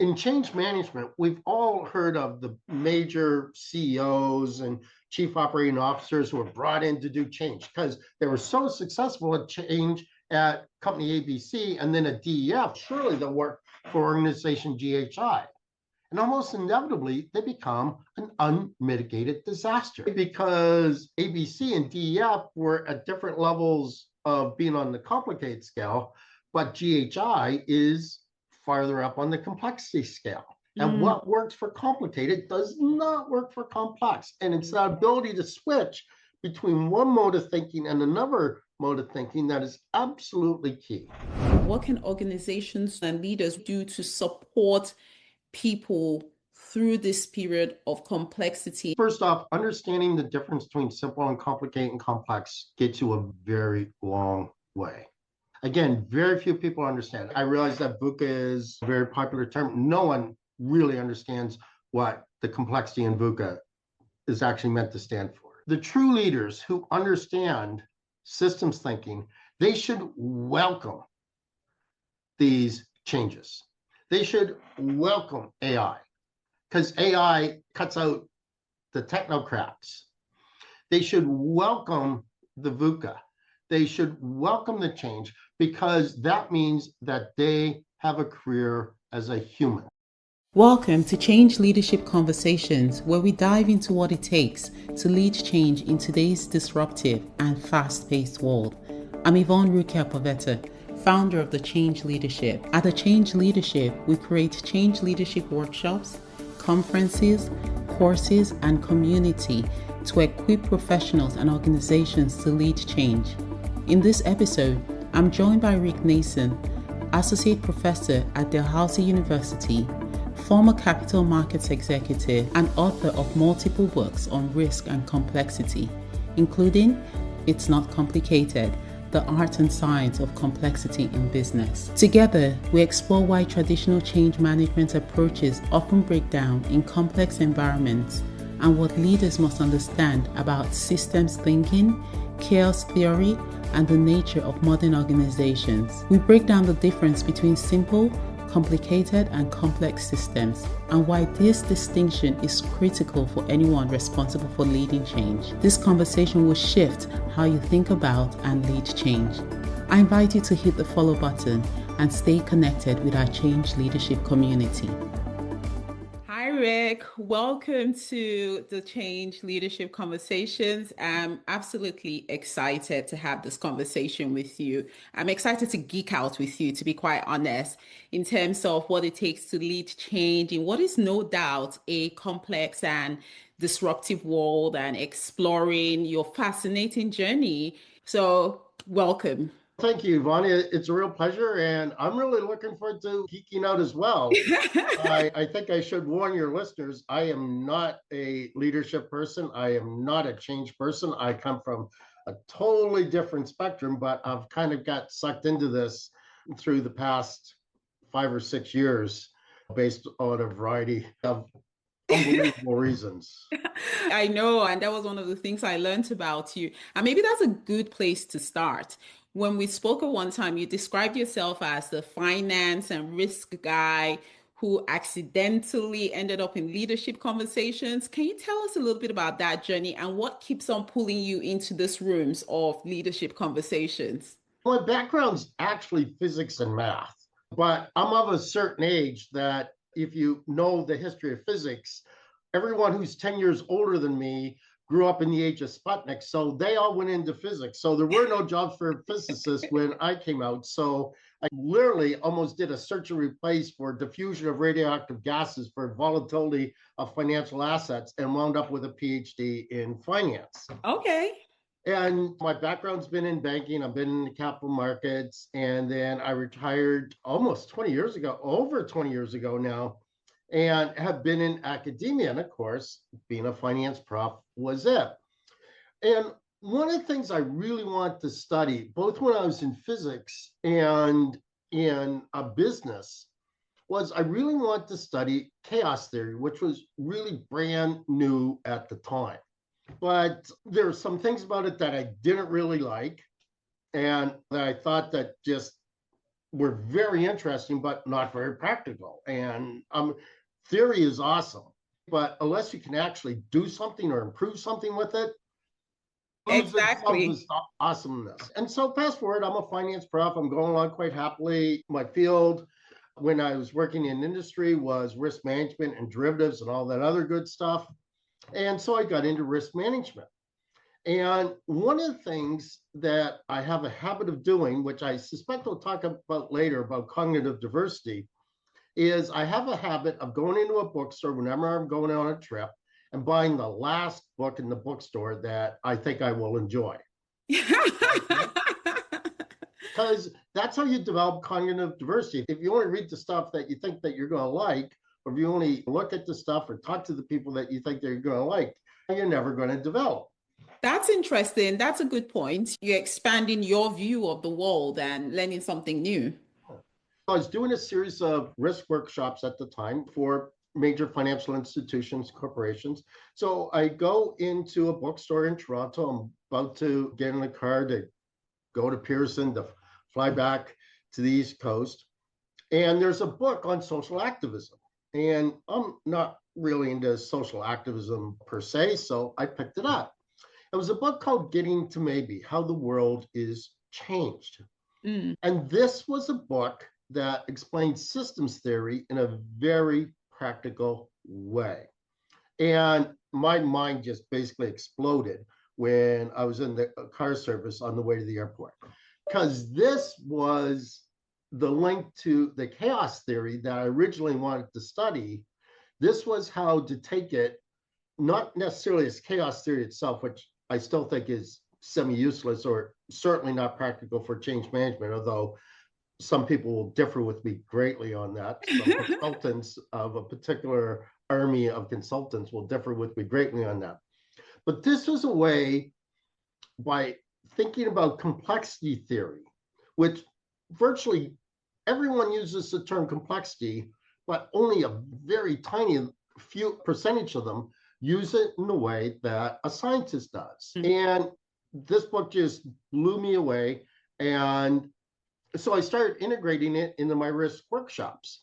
In change management, we've all heard of the major CEOs and chief operating officers who were brought in to do change because they were so successful at change at company ABC and then at DEF. Surely they'll work for organization GHI. And almost inevitably, they become an unmitigated disaster because ABC and DEF were at different levels of being on the complicated scale, but GHI is farther up on the complexity scale. And what works for complicated does not work for complex. And it's that ability to switch between one mode of thinking and another mode of thinking that is absolutely key. What can organizations and leaders do to support people through this period of complexity? First off, understanding the difference between simple and complicated and complex gets you a very long way. Again, very few people understand. I realize that VUCA is a very popular term. No one really understands what the complexity in VUCA is actually meant to stand for. The true leaders who understand systems thinking, they should welcome these changes. They should welcome AI because AI cuts out the technocrats. They should welcome the VUCA. They should welcome the change because that means that they have a career as a human. Welcome to Change Leadership Conversations, where we dive into what it takes to lead change in today's disruptive and fast-paced world. I'm Yvonne Rukia-Poveta, founder of the Change Leadership. At the Change Leadership, we create change leadership workshops, conferences, courses, and community to equip professionals and organizations to lead change. In this episode, I'm joined by Rick Nason, Associate Professor at Dalhousie University, former capital markets executive, and author of multiple books on risk and complexity, including It's Not Complicated: The Art and Science of Complexity in Business. Together, we explore why traditional change management approaches often break down in complex environments and what leaders must understand about systems thinking, chaos theory, and the nature of modern organizations. We break down the difference between simple, complicated, and complex systems, and why this distinction is critical for anyone responsible for leading change. This conversation will shift how you think about and lead change. I invite you to hit the follow button and stay connected with our change leadership community. Hi, Rick. Welcome to the Change Leadership Conversations. I'm absolutely excited to have this conversation with you. I'm excited to geek out with you, to be quite honest, in terms of what it takes to lead change in what is no doubt a complex and disruptive world, and exploring your fascinating journey. So, welcome. Thank you, Yvonne. It's a real pleasure, and I'm really looking forward to geeking out as well. I think I should warn your listeners, I am not a leadership person. I am not a change person. I come from a totally different spectrum, but I've kind of got sucked into this through the past 5 or 6 years based on a variety of unbelievable reasons. I know, and that was one of the things I learned about you. And maybe that's a good place to start. When we spoke at one time, you described yourself as the finance and risk guy who accidentally ended up in leadership conversations. Can you tell us a little bit about that journey and what keeps on pulling you into these rooms of leadership conversations? My background's actually physics and math, but I'm of a certain age that if you know the history of physics, everyone who's 10 years older than me grew up in the age of Sputnik. So they all went into physics. So there were no jobs for physicists when I came out. So I literally almost did a search and replace for diffusion of radioactive gases for volatility of financial assets and wound up with a PhD in finance. Okay. And my background's been in banking. I've been in the capital markets. And then I retired almost 20 years ago, over 20 years ago now, and have been in academia. And of course, being a finance prof was it. And one of the things I really want to study, both when I was in physics and in a business, was I really want to study chaos theory, which was really brand new at the time. But there are some things about it that I didn't really like, and that I thought that just were very interesting, but not very practical. And theory is awesome, but unless you can actually do something or improve something with it, loses some of Exactly. its awesomeness. And so fast forward, I'm a finance prof. I'm going along quite happily. My field when I was working in industry was risk management and derivatives and all that other good stuff. And so I got into risk management. And one of the things that I have a habit of doing, which I suspect we'll talk about later about cognitive diversity, is I have a habit of going into a bookstore whenever I'm going on a trip and buying the last book in the bookstore that I think I will enjoy. Because that's how you develop cognitive diversity. If you only read the stuff that you think that you're going to like, or if you only look at the stuff or talk to the people that you think they're going to like, you're never going to develop. That's interesting. That's a good point. You're expanding your view of the world and learning something new. I was doing a series of risk workshops at the time for major financial institutions, corporations. So I go into a bookstore in Toronto. I'm about to get in a car to go to Pearson to fly back to the East Coast. And there's a book on social activism. And I'm not really into social activism per se, so I picked it up. It was a book called Getting to Maybe, How the World is Changed. Mm. And this was a book that explained systems theory in a very practical way. And my mind just basically exploded when I was in the car service on the way to the airport, because this was the link to the chaos theory that I originally wanted to study. This was how to take it, not necessarily as chaos theory itself, which I still think is semi-useless or certainly not practical for change management, although some people will differ with me greatly on that. Some consultants of a particular army of consultants will differ with me greatly on that. But this was a way, by thinking about complexity theory, which virtually everyone uses the term complexity, but only a very tiny few percentage of them use it in the way that a scientist does. And this book just blew me away. And so I started integrating it into my risk workshops.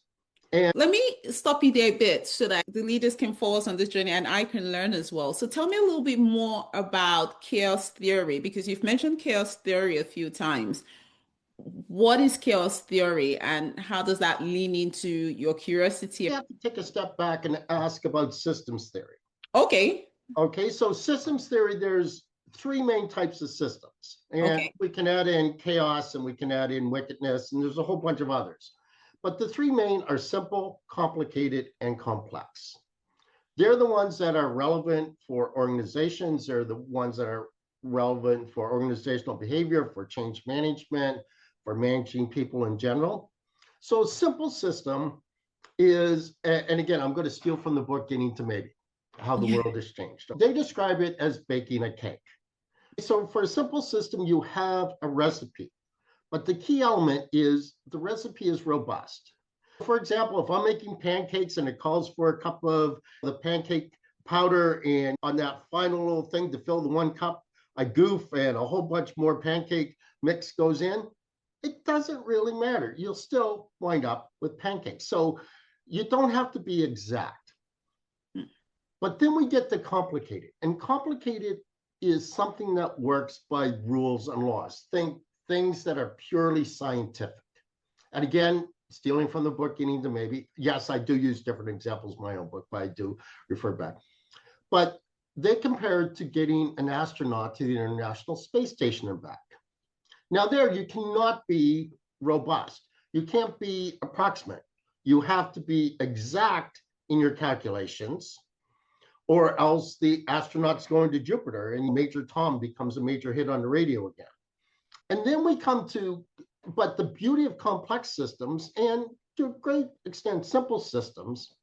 And let me stop you there a bit so that the leaders can follow us on this journey and I can learn as well. So tell me a little bit more about chaos theory, because you've mentioned chaos theory a few times. What is chaos theory and how does that lean into your curiosity? you have to take a step back and ask about systems theory. Okay. Okay, so systems theory, there's three main types of systems. And Okay. we can add in chaos and we can add in wickedness, and there's a whole bunch of others. But the three main are simple, complicated, and complex. They're the ones that are relevant for organizations. They're the ones that are relevant for organizational behavior, for change management, for managing people in general. So a simple system is, and again, I'm going to steal from the book Getting to Maybe, How the World has Changed. They describe it as baking a cake. So for a simple system, you have a recipe, but the key element is the recipe is robust. For example, if I'm making pancakes and it calls for a cup of the pancake powder, and on that final little thing to fill the one cup, I goof and a whole bunch more pancake mix goes in, it doesn't really matter. You'll still wind up with pancakes. So you don't have to be exact. But then we get to complicated. And complicated is something that works by rules and laws. Things that are purely scientific. And again, stealing from the book, Getting to Maybe, yes, I do use different examples in my own book, but I do refer back. But they compared to getting an astronaut to the International Space Station and back. Now there, you cannot be robust. You can't be approximate. You have to be exact in your calculations, or else the astronaut's going to Jupiter and Major Tom becomes a major hit on the radio again. And then we come to, but the beauty of complex systems, and to a great extent simple systems,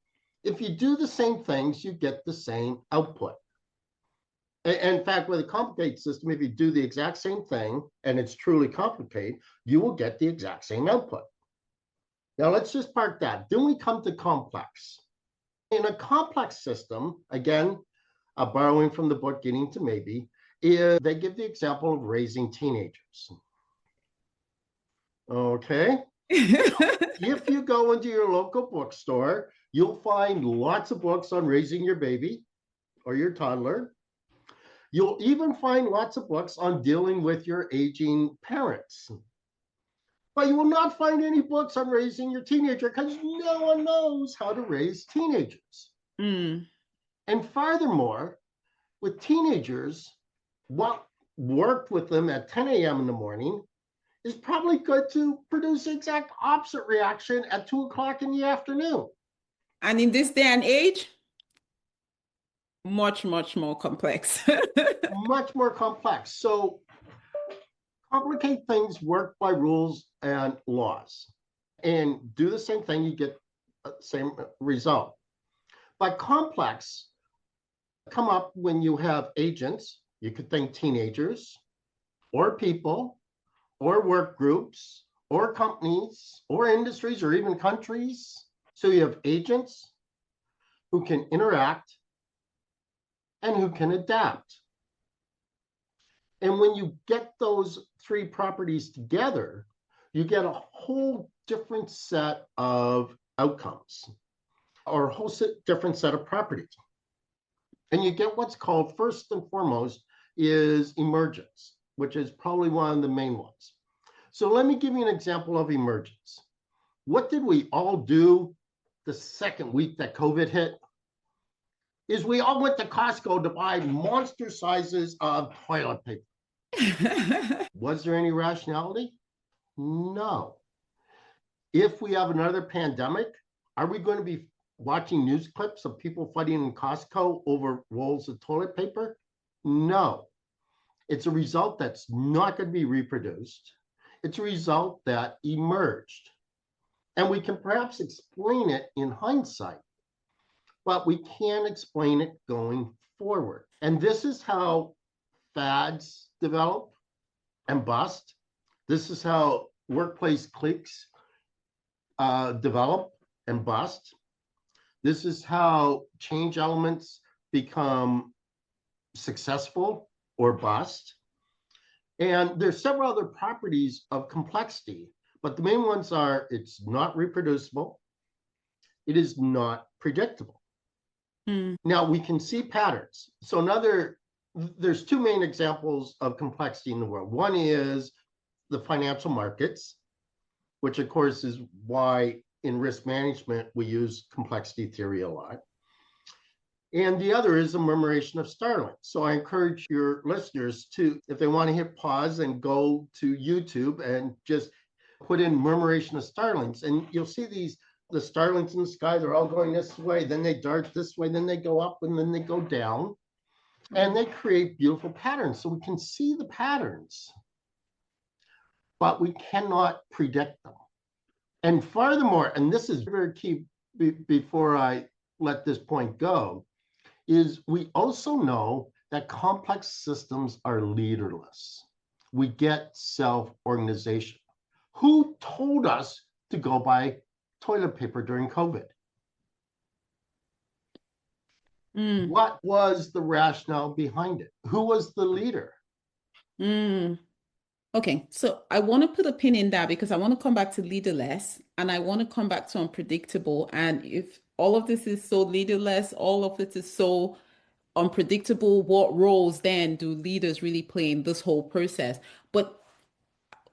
if you do the same things, you get the same output. In fact, with a complicated system, if you do the exact same thing and it's truly complicated, you will get the exact same output. Now let's just park that. Then we come to complex. In a complex system, again, borrowing from the book Getting to Maybe, is they give the example of raising teenagers. Okay. If you go into your local bookstore, you'll find lots of books on raising your baby or your toddler. You'll even find lots of books on dealing with your aging parents. But you will not find any books on raising your teenager because no one knows how to raise teenagers. Mm. And furthermore, with teenagers, what worked with them at 10 a.m. in the morning is probably good to produce the exact opposite reaction at 2 o'clock in the afternoon. And in this day and age, much, much more complex. Much more complex. So complicate things, work by rules and laws, and do the same thing, you get the same result. But complex come up when you have agents. You could think teenagers or people or work groups or companies or industries or even countries. So you have agents who can interact and who can adapt. And when you get those three properties together, you get a whole different set of outcomes or a whole different set of properties. And you get what's called, first and foremost, is emergence, which is probably one of the main ones. So let me give you an example of emergence. What did we all do the second week that COVID hit? Is we all went to Costco to buy monster sizes of toilet paper. Was there any rationality? No. If we have another pandemic, are we going to be watching news clips of people fighting in Costco over rolls of toilet paper? No. It's a result that's not going to be reproduced. It's a result that emerged. And we can perhaps explain it in hindsight, but we can't explain it going forward. And this is how fads develop and bust. This is how workplace cliques develop and bust. This is how change elements become successful or bust. And there's several other properties of complexity, but the main ones are it's not reproducible, it is not predictable. Now we can see patterns. So there's two main examples of complexity in the world. One is the financial markets, which of course is why in risk management we use complexity theory a lot. And the other is the murmuration of starlings. So I encourage your listeners to, if they want to hit pause and go to YouTube and just put in murmuration of starlings, and you'll see the starlings in the sky, they're all going this way, then they dart this way, then they go up, and then they go down. And they create beautiful patterns. So we can see the patterns, but we cannot predict them. And furthermore, and this is very key before I let this point go, is we also know that complex systems are leaderless. We get self-organization. Who told us to go buy toilet paper during COVID? What was the rationale behind it? Who was the leader? Okay, so I want to put a pin in that because I want to come back to leaderless and I want to come back to unpredictable. And if all of this is so leaderless, all of it is so unpredictable, what roles then do leaders really play in this whole process? But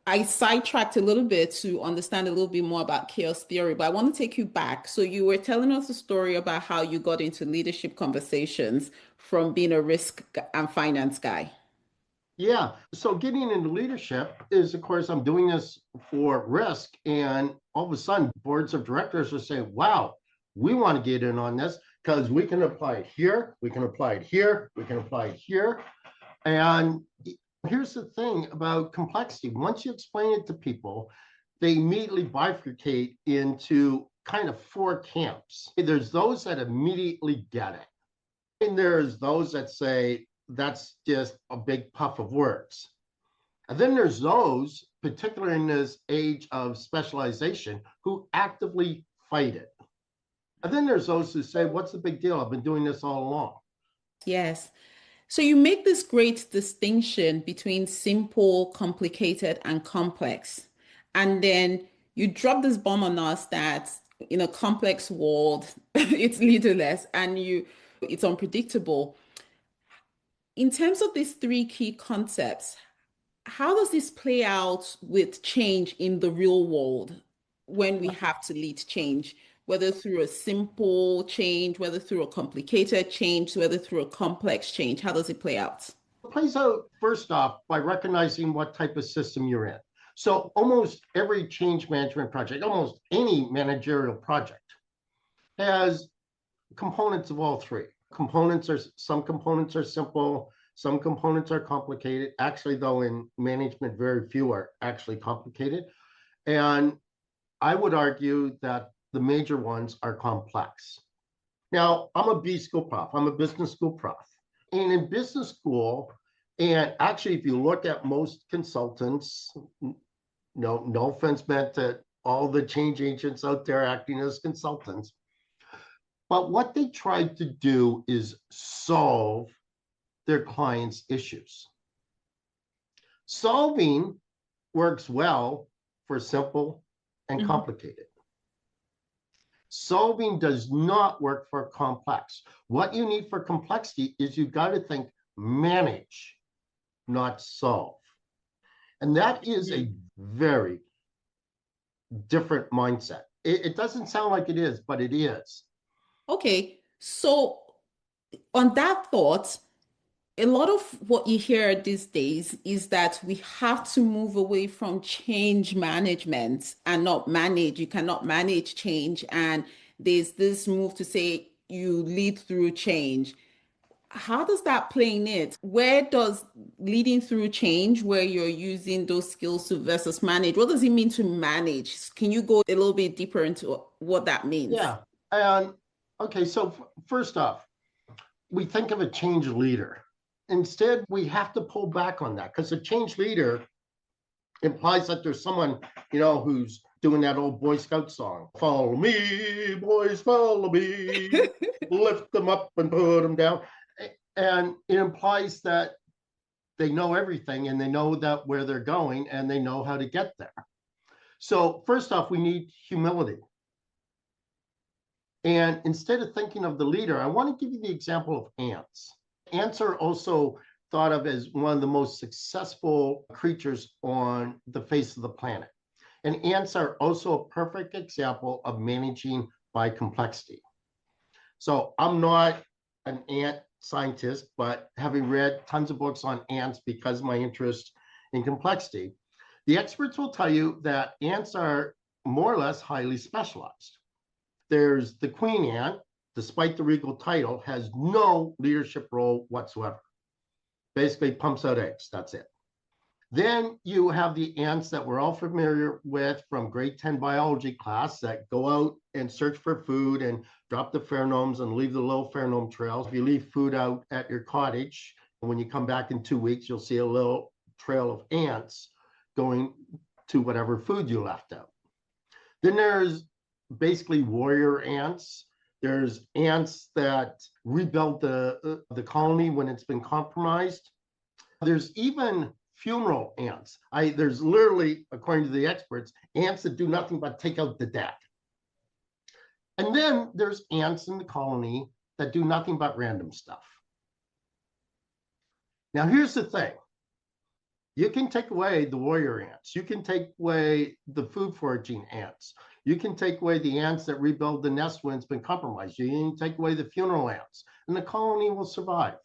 I sidetracked a little bit to understand a little bit more about chaos theory, but I want to take you back. So you were telling us a story about how you got into leadership conversations from being a risk and finance guy. Yeah. So getting into leadership is, of course, I'm doing this for risk. And all of a sudden, boards of directors are saying, wow, we want to get in on this because we can apply it here, we can apply it here, we can apply it here. And here's the thing about complexity. Once you explain it to people, they immediately bifurcate into kind of four camps. There's those that immediately get it. And there's those that say, that's just a big puff of words. And then there's those, particularly in this age of specialization, who actively fight it. And then there's those who say, what's the big deal? I've been doing this all along. Yes. So you make this great distinction between simple, complicated, and complex. And then you drop this bomb on us that in a complex world, it's leaderless and it's unpredictable. In terms of these three key concepts, how does this play out with change in the real world when we have to lead change, whether through a simple change, whether through a complicated change, whether through a complex change? How does it play out? It plays out first off by recognizing what type of system you're in. So almost every change management project, almost any managerial project has components of all three. Some components are simple, some components are complicated. Actually, though, in management, very few are actually complicated. And I would argue that the major ones are complex. Now, I'm a B school prof. I'm a business school prof. And in business school, and actually, if you look at most consultants, no offense meant to all the change agents out there acting as consultants, but what they try to do is solve their clients' issues. Solving works well for simple and complicated. Solving does not work for complex. What you need for complexity is you got to think manage, not solve. And that is a very different mindset. It doesn't sound like it is, but it is. Okay, so on that thought, a lot of what you hear these days is that we have to move away from change management and not manage. You cannot manage change. And there's this move to say you lead through change. How does that play in it? Where does leading through change, where you're using those skills to versus manage, what does it mean to manage? Can you go a little bit deeper into what that means? Yeah. And okay, so first off, we think of a change leader. Instead, we have to pull back on that because a change leader implies that there's someone, who's doing that old Boy Scout song. Follow me, boys, follow me. Lift them up and put them down. And it implies that they know everything and they know that where they're going and they know how to get there. So first off, we need humility. And instead of thinking of the leader, I want to give you the example of ants. Ants are also thought of as one of the most successful creatures on the face of the planet. And ants are also a perfect example of managing by complexity. So I'm not an ant scientist, but having read tons of books on ants because of my interest in complexity, the experts will tell you that ants are more or less highly specialized. There's the queen ant, despite the regal title, has no leadership role whatsoever. Basically pumps out eggs, that's it. Then you have the ants that we're all familiar with from grade 10 biology class that go out and search for food and drop the pheromones and leave the little pheromone trails. If you leave food out at your cottage, when you come back in 2 weeks, you'll see a little trail of ants going to whatever food you left out. Then there's basically warrior ants. There's ants that rebuild the colony when it's been compromised. There's even funeral ants. There's literally, according to the experts, ants that do nothing but take out the dead. And then there's ants in the colony that do nothing but random stuff. Now, here's the thing. You can take away the warrior ants. You can take away the food foraging ants. You can take away the ants that rebuild the nest when it's been compromised. You can take away the funeral ants, and the colony will survive.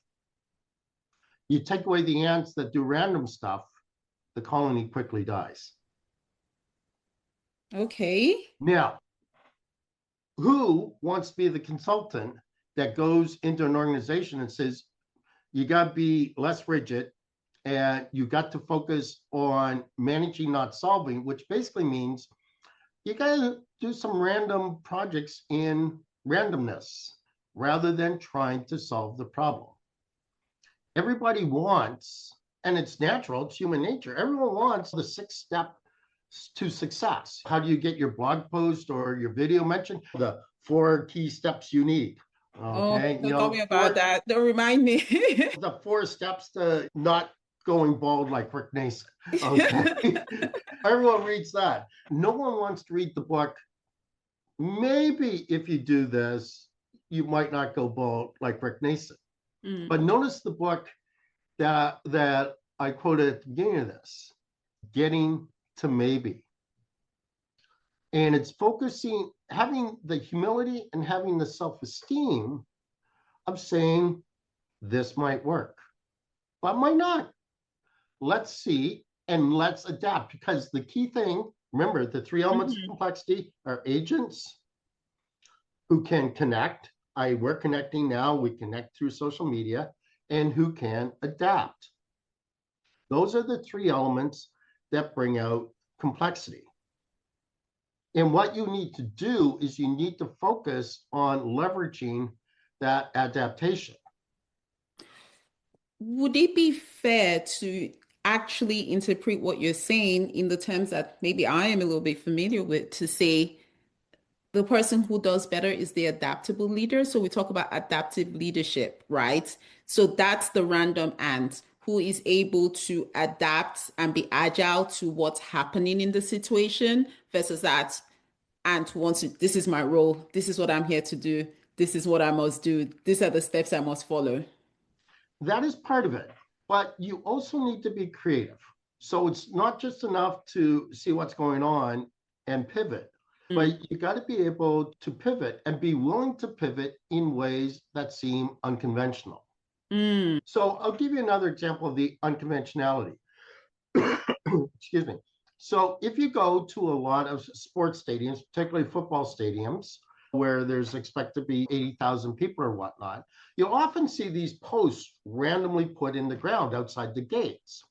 You take away the ants that do random stuff, the colony quickly dies. Okay. Now, who wants to be the consultant that goes into an organization and says, you got to be less rigid and you got to focus on managing, not solving, which basically means you got to do some random projects in randomness rather than trying to solve the problem. Everybody wants, and it's natural, it's human nature, everyone wants the 6 steps to success. How do you get your blog post or your video mentioned? The 4 key steps you need. Okay. Don't tell me about that. Don't remind me. The 4 steps to not going bald like Rick Nason. Okay. Everyone reads that. No one wants to read the book. Maybe if you do this, you might not go bald like Rick Nason. But notice the book that I quoted at the beginning of this, Getting to Maybe. And it's focusing, having the humility and having the self-esteem of saying, this might work, but might not. Let's see and let's adapt. Because the key thing, remember, the three elements of complexity are agents who can connect. We're connecting now, we connect through social media, and who can adapt. Those are the three elements that bring out complexity. And what you need to do is you need to focus on leveraging that adaptation. Would it be fair to actually interpret what you're saying in the terms that maybe I am a little bit familiar with, to say the person who does better is the adaptable leader? So we talk about adaptive leadership, right? So that's the random ant who is able to adapt and be agile to what's happening in the situation versus that ant who wants to, this is my role, this is what I'm here to do, this is what I must do, these are the steps I must follow. That is part of it, but you also need to be creative. So it's not just enough to see what's going on and pivot, but you got to be able to pivot and be willing to pivot in ways that seem unconventional. So I'll give you another example of the unconventionality. Excuse me. So if you go to a lot of sports stadiums, particularly football stadiums, where there's expected to be 80,000 people or whatnot, you'll often see these posts randomly put in the ground outside the gates.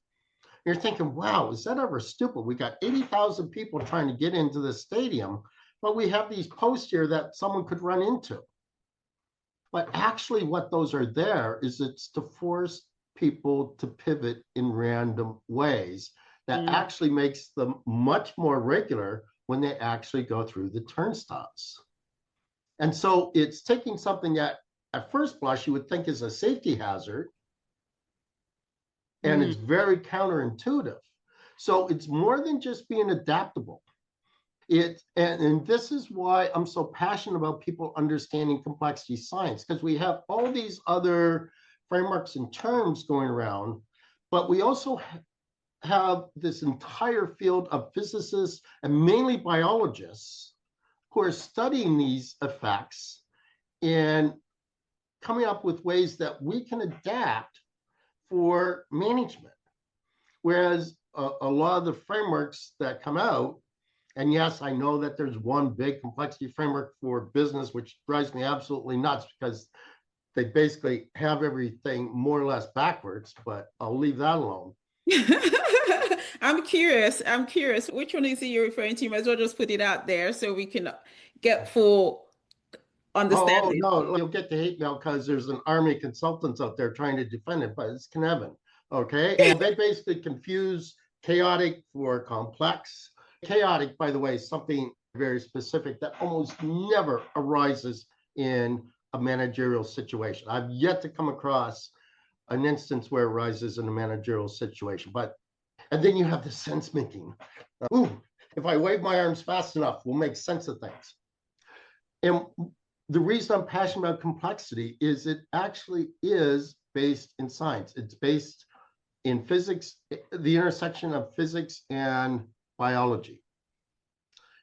You're thinking, wow, is that ever stupid? We got 80,000 people trying to get into the stadium, but we have these posts here that someone could run into. But actually what those are there is it's to force people to pivot in random ways that actually makes them much more regular when they actually go through the turnstiles. And so it's taking something that at first blush you would think is a safety hazard, and it's very counterintuitive. So it's more than just being adaptable. And this is why I'm so passionate about people understanding complexity science, because we have all these other frameworks and terms going around, but we also have this entire field of physicists and mainly biologists who are studying these effects and coming up with ways that we can adapt for management. Whereas a lot of the frameworks that come out, and yes, I know that there's one big complexity framework for business, which drives me absolutely nuts because they basically have everything more or less backwards, but I'll leave that alone. I'm curious. I'm curious. Which one is it you're referring to? You might as well just put it out there so we can get full understanding. No, you'll get the hate mail because there's an army of consultants out there trying to defend it, but it's Knevin. Okay. And they basically confuse chaotic for complex. Chaotic, by the way, is something very specific that almost never arises in a managerial situation. I've yet to come across an instance where it arises in a managerial situation. And then you have the sense making. If I wave my arms fast enough, we'll make sense of things. And the reason I'm passionate about complexity is it actually is based in science. It's based in physics, the intersection of physics and biology.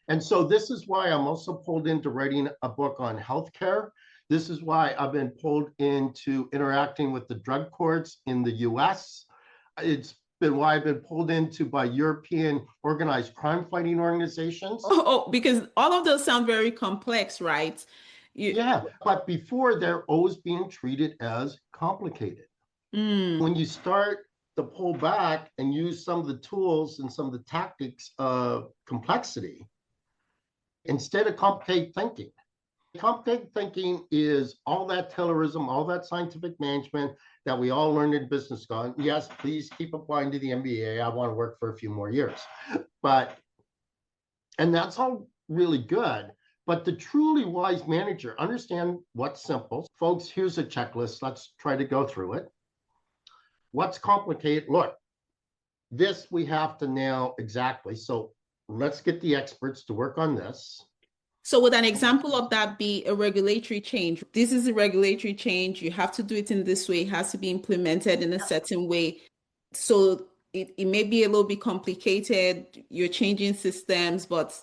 And so this is why I'm also pulled into writing a book on healthcare. This is why I've been pulled into interacting with the drug courts in the US. It's been why I've been pulled into by European organized crime fighting organizations. Because all of those sound very complex, right? Yeah, but before they're always being treated as complicated. When you start to pull back and use some of the tools and some of the tactics of complexity, instead of complicated thinking. Complicated thinking is all that Taylorism, all that scientific management that we all learned in business school. Yes, please keep applying to the MBA. I want to work for a few more years. And that's all really good. But the truly wise manager understand what's simple. Folks, here's a checklist. Let's try to go through it. What's complicated? Look, this we have to nail exactly. So let's get the experts to work on this. So would an example of that be a regulatory change? This is a regulatory change. You have to do it in this way. It has to be implemented in a certain way. So it may be a little bit complicated. You're changing systems, but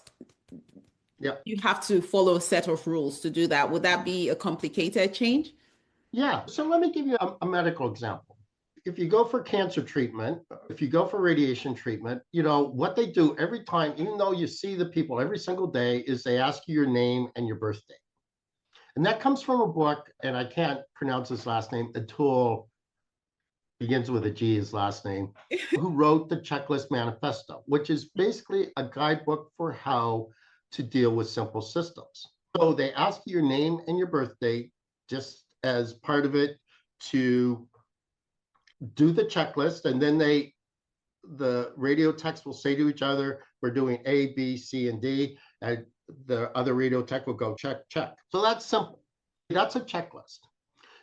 Yeah. you have to follow a set of rules to do that. Would that be a complicated change? Yeah. So let me give you a medical example. If you go for cancer treatment, if you go for radiation treatment, what they do every time, even though you see the people every single day, is they ask you your name and your birthday. And that comes from a book, and I can't pronounce his last name. Atul begins with a G, his last name, who wrote the Checklist Manifesto, which is basically a guidebook for how to deal with simple systems. So they ask you your name and your birthday just as part of it to do the checklist, and then the radio techs will say to each other, we're doing A, B, C, and D, and the other radio tech will go check, check. So that's simple. That's a checklist.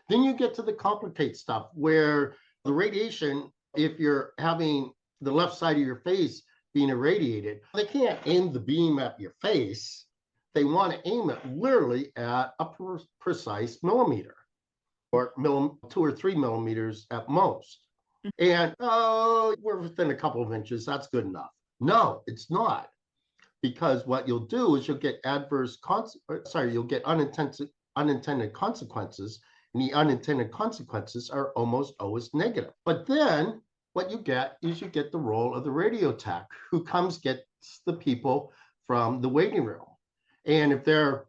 Then you get to the complicated stuff where the radiation, if you're having the left side of your face being irradiated, they can't aim the beam at your face. They want to aim it literally at a precise millimeter, or 2 or 3 millimeters at most. And we're within a couple of inches. That's good enough. No, it's not. Because what you'll do is you'll get you'll get unintended consequences. And the unintended consequences are almost always negative. But then what you get is you get the role of the radio tech who comes gets the people from the waiting room. And if they're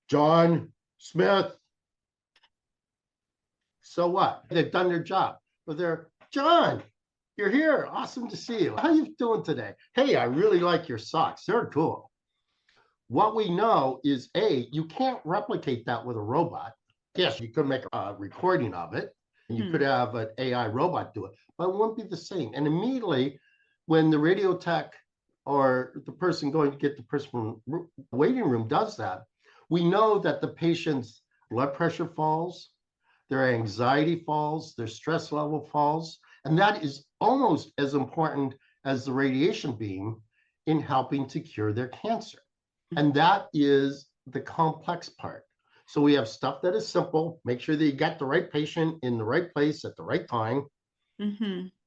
John Smith, so what? They've done their job. But they're John, you're here. Awesome to see you. How you doing today? Hey, I really like your socks. They're cool. What we know is, A, you can't replicate that with a robot. Yes, you could make a recording of it, and you could have an AI robot do it, but it won't be the same. And immediately, when the radio tech or the person going to get the person from the waiting room does that, we know that the patient's blood pressure falls, their anxiety falls, their stress level falls, and that is almost as important as the radiation beam in helping to cure their cancer. And that is the complex part. So we have stuff that is simple. Make sure that you got the right patient in the right place at the right time.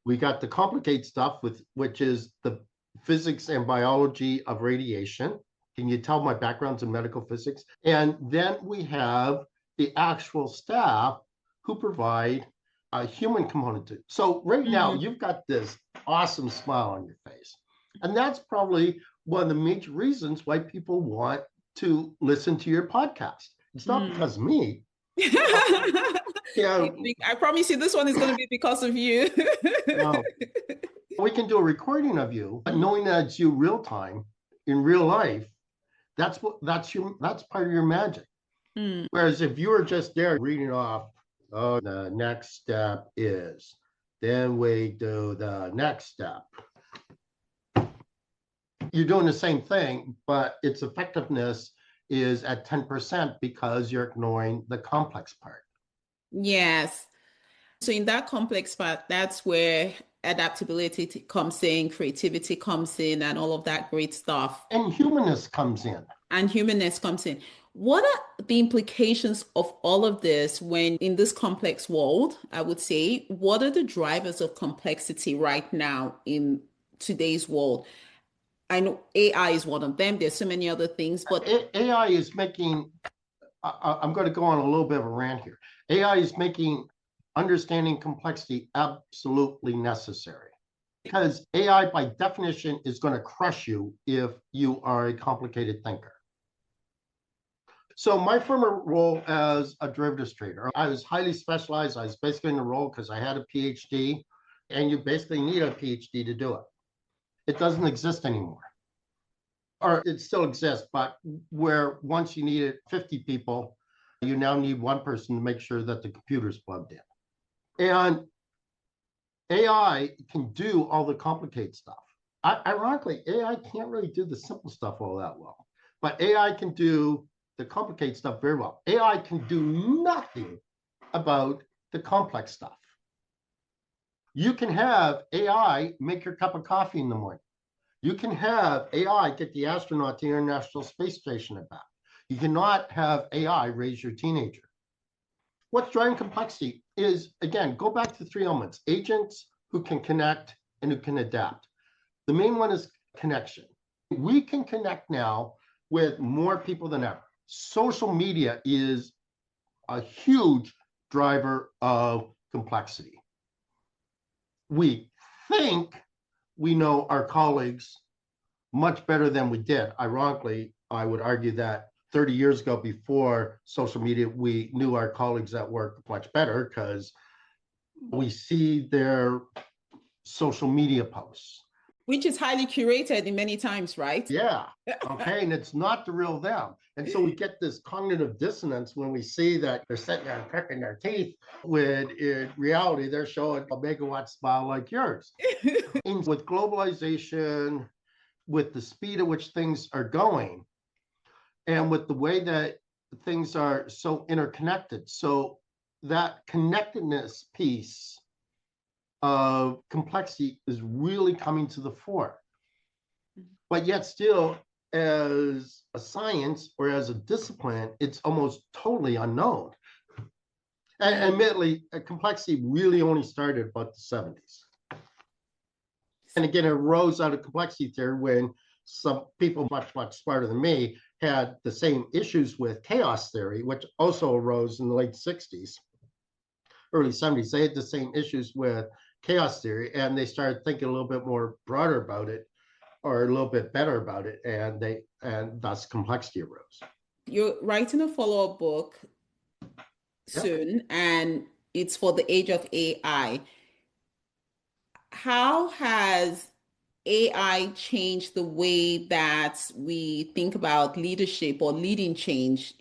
We got the complicated stuff, which is the physics and biology of radiation. Can you tell my background's in medical physics? And then we have the actual staff who provide a human component to it. So right now, you've got this awesome smile on your face. And that's probably one of the major reasons why people want to listen to your podcast. It's not because of me. Yeah. I promise you, this one is going to be because of you. No. We can do a recording of you, but knowing that it's you real time in real life, that's part of your magic. Whereas if you were just there reading off, oh, the next step is, then we do the next step. You're doing the same thing, but its effectiveness is at 10% because you're ignoring the complex part. Yes. So in that complex part, that's where adaptability comes in, creativity comes in, and all of that great stuff. And humanness comes in. What are the implications of all of this when in this complex world, I would say, what are the drivers of complexity right now in today's world? I know AI is one of them. There's so many other things, but AI is making, I'm going to go on a little bit of a rant here. AI is making understanding complexity absolutely necessary, because AI by definition is going to crush you if you are a complicated thinker. So my former role as a derivatives trader, I was highly specialized. I was basically in the role because I had a PhD, and you basically need a PhD to do it. It doesn't exist anymore. Or it still exists, but where once you needed 50 people, you now need one person to make sure that the computer's plugged in. And AI can do all the complicated stuff. Ironically, AI can't really do the simple stuff all that well, but AI can do the complicated stuff very well. AI can do nothing about the complex stuff. You can have AI make your cup of coffee in the morning. You can have AI get the astronaut to the International Space Station and back. You cannot have AI raise your teenager. What's driving complexity is, again, go back to three elements: agents who can connect and who can adapt. The main one is connection. We can connect now with more people than ever. Social media is a huge driver of complexity. We think we know our colleagues much better than we did. Ironically, I would argue that 30 years ago, before social media, we knew our colleagues at work much better because we see their social media posts. Which is highly curated in many times, right? Yeah. Okay. And it's not the real them. And so we get this cognitive dissonance when we see that they're sitting there and cracking their teeth, when in reality, they're showing a megawatt smile like yours. With globalization, with the speed at which things are going, and with the way that things are so interconnected. So that connectedness piece of complexity is really coming to the fore. But yet still, as a science or as a discipline, it's almost totally unknown. And admittedly, complexity really only started about the 70s. And again, it arose out of complexity theory when some people much, much smarter than me had the same issues with chaos theory, which also arose in the late 60s, early 70s. They had the same issues with chaos theory, and they started thinking a little bit more broader about it, or a little bit better about it, and thus complexity arose. You're writing a follow-up book soon, and it's for the age of AI. How has AI changed the way that we think about leadership or leading change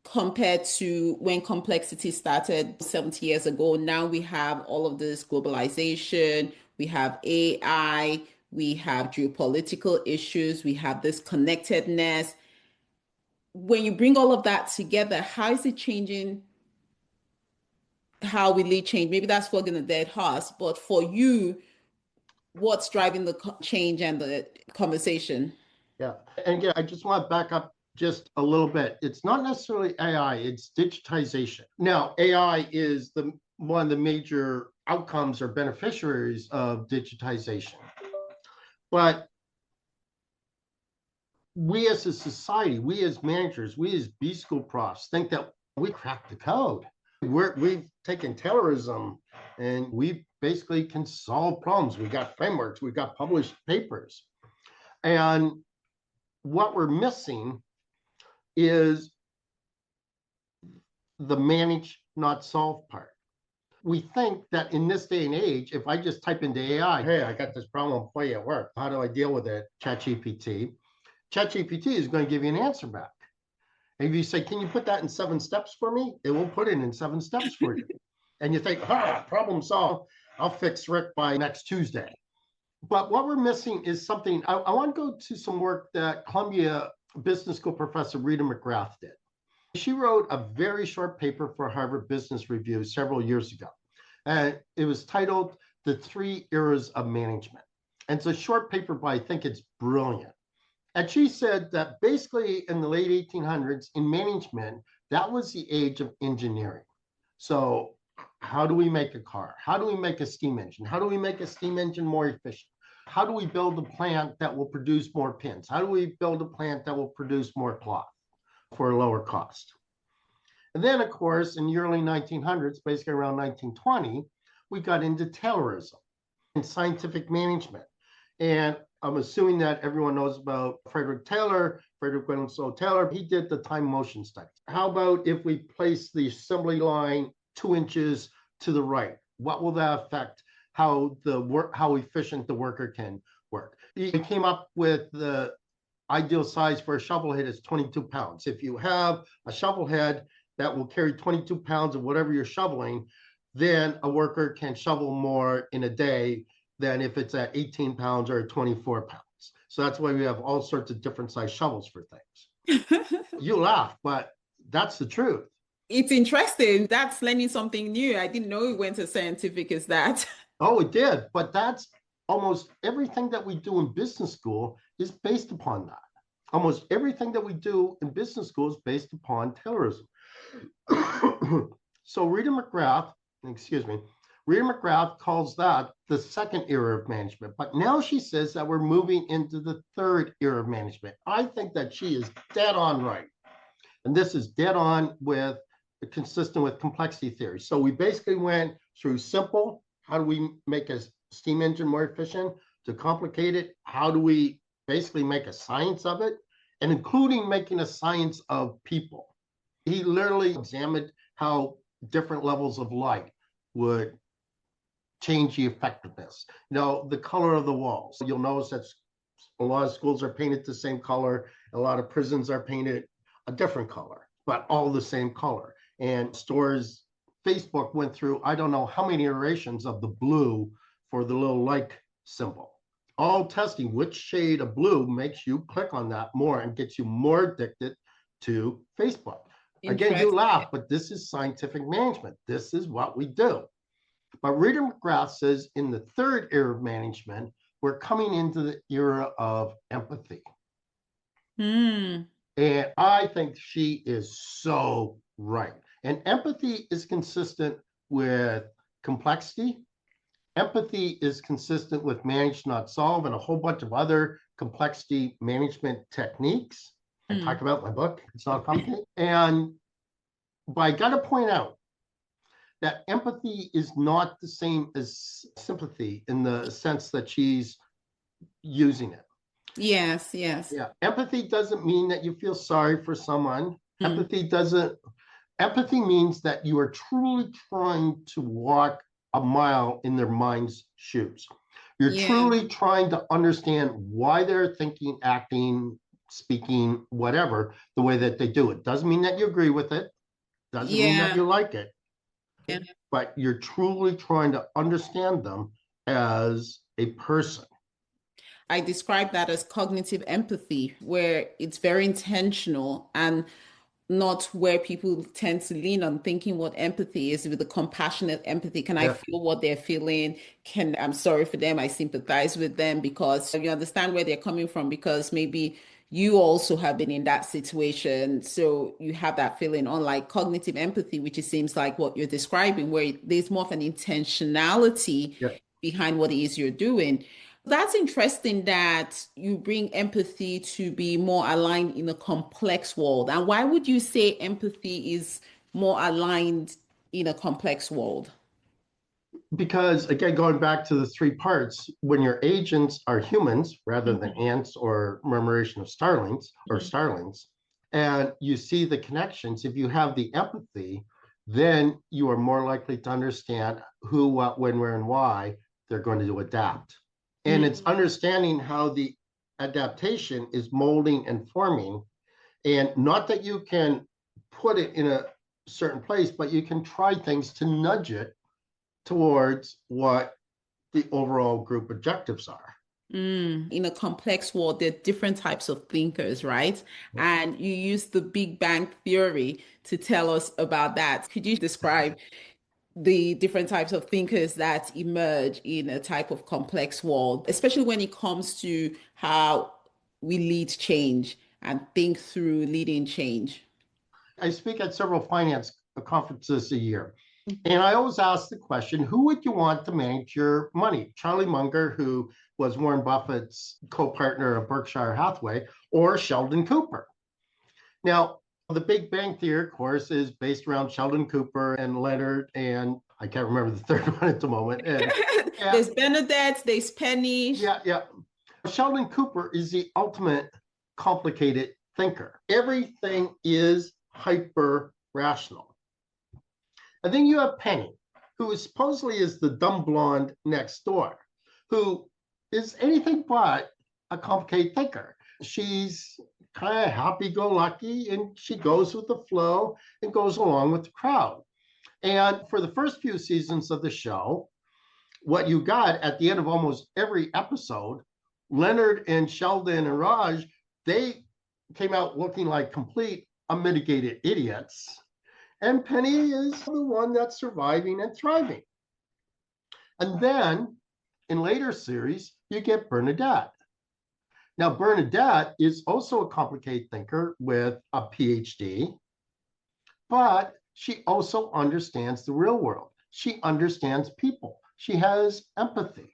compared to when complexity started 70 years ago? Now we have all of this globalization, we have AI, we have geopolitical issues, we have this connectedness. When you bring all of that together, how is it changing how we lead change? Maybe that's flogging a dead horse, but for you, what's driving the change and the conversation? Yeah. And again, I just want to back up just a little bit. It's not necessarily AI, it's digitization. Now, AI is one of the major outcomes or beneficiaries of digitization. But we as a society, we as managers, we as B school profs think that we cracked the code. We've taken Taylorism and we basically can solve problems. We got frameworks, we got published papers. And what we're missing is the manage, not solve part. We think that in this day and age, if I just type into AI, hey, I got this problem for you at work, how do I deal with it? ChatGPT is going to give you an answer back. And if you say, can you put that in 7 steps for me? It will put it in 7 steps for you. And you think, problem solved. I'll fix Rick by next Tuesday. But what we're missing is something. I want to go to some work that Columbia Business School professor Rita McGrath did. She wrote a very short paper for Harvard Business Review several years ago. And it was titled The 3 Eras of Management. And it's a short paper, but I think it's brilliant. And she said that basically in the late 1800s in management, that was the age of engineering. So how do we make a car? How do we make a steam engine? How do we make a steam engine more efficient? How do we build a plant that will produce more pins? How do we build a plant that will produce more cloth for a lower cost? And then, of course, in the early 1900s, basically around 1920, we got into Taylorism and scientific management. And I'm assuming that everyone knows about Frederick Winslow Taylor. He did the time motion study. How about if we place the assembly line 2 inches to the right? What will that affect how efficient the worker can work? He came up with the ideal size for a shovel head is 22 pounds. If you have a shovel head that will carry 22 pounds of whatever you're shoveling, then a worker can shovel more in a day than if it's at 18 pounds or 24 pounds. So that's why we have all sorts of different size shovels for things. You laugh, but that's the truth. It's interesting. That's learning something new. I didn't know it went as scientific as that. Oh, it did. But that's almost everything that we do in business school is based upon that. Almost everything that we do in business school is based upon Taylorism. So excuse me, Rita McGrath calls that the second era of management. But now she says that we're moving into the third era of management. I think that she is dead on right. And this is dead on with consistent with complexity theory. So we basically went through simple, how do we make a steam engine more efficient, to complicated, how do we basically make a science of it, and including making a science of people. He literally examined how different levels of light would change the effectiveness. The color of the walls. You'll notice that a lot of schools are painted the same color. A lot of prisons are painted a different color, but all the same color. And stores, Facebook went through, I don't know how many iterations of the blue for the little like symbol, all testing which shade of blue makes you click on that more and gets you more addicted to Facebook. Again, you laugh, but this is scientific management. This is what we do. But Rita McGrath says in the third era of management, we're coming into the era of empathy. Mm. And I think she is so right. And empathy is consistent with complexity. Empathy is consistent with manage, not solve, and a whole bunch of other complexity management techniques. I talk about in my book, It's Not Complicated. But I got to point out that empathy is not the same as sympathy in the sense that she's using it. Yes. Yeah. Empathy doesn't mean that you feel sorry for someone. Empathy means that you are truly trying to walk a mile in their mind's shoes. You're truly trying to understand why they're thinking, acting, speaking, whatever, the way that they do it. Doesn't mean that you agree with it. Doesn't mean that you like it. Yeah. But you're truly trying to understand them as a person. I describe that as cognitive empathy, where it's very intentional and not where people tend to lean on thinking what empathy is with the compassionate empathy. Can I feel what they're feeling? I'm sorry for them. I sympathize with them because you understand where they're coming from because maybe you also have been in that situation. So you have that feeling, unlike cognitive empathy, which it seems like what you're describing, where there's more of an intentionality behind what it is you're doing. That's interesting that you bring empathy to be more aligned in a complex world. And why would you say empathy is more aligned in a complex world? Because again, going back to the three parts, when your agents are humans rather than ants or murmuration of starlings, and you see the connections, if you have the empathy, then you are more likely to understand who, what, when, where, and why they're going to adapt. And it's understanding how the adaptation is molding and forming. And not that you can put it in a certain place, but you can try things to nudge it towards what the overall group objectives are. In a complex world, there are different types of thinkers, right? And you use the Big Bang Theory to tell us about that. Could you describe the different types of thinkers that emerge in a type of complex world, especially when it comes to how we lead change and think through leading change? I speak at several finance conferences a year. And I always ask the question, who would you want to manage your money? Charlie Munger, who was Warren Buffett's co-partner of Berkshire Hathaway, or Sheldon Cooper? Now, the Big Bang Theory, of course, is based around Sheldon Cooper and Leonard, and I can't remember the third one at the moment. There's Bernadette, there's Penny. Yeah. Sheldon Cooper is the ultimate complicated thinker. Everything is hyper rational. And then you have Penny, who supposedly is the dumb blonde next door, who is anything but a complicated thinker. She's kind of happy-go-lucky, and she goes with the flow and goes along with the crowd. And for the first few seasons of the show, what you got at the end of almost every episode, Leonard and Sheldon and Raj, they came out looking like complete unmitigated idiots. And Penny is the one that's surviving and thriving. And then in later series, you get Bernadette. Now, Bernadette is also a complicated thinker with a PhD, but she also understands the real world. She understands people. She has empathy.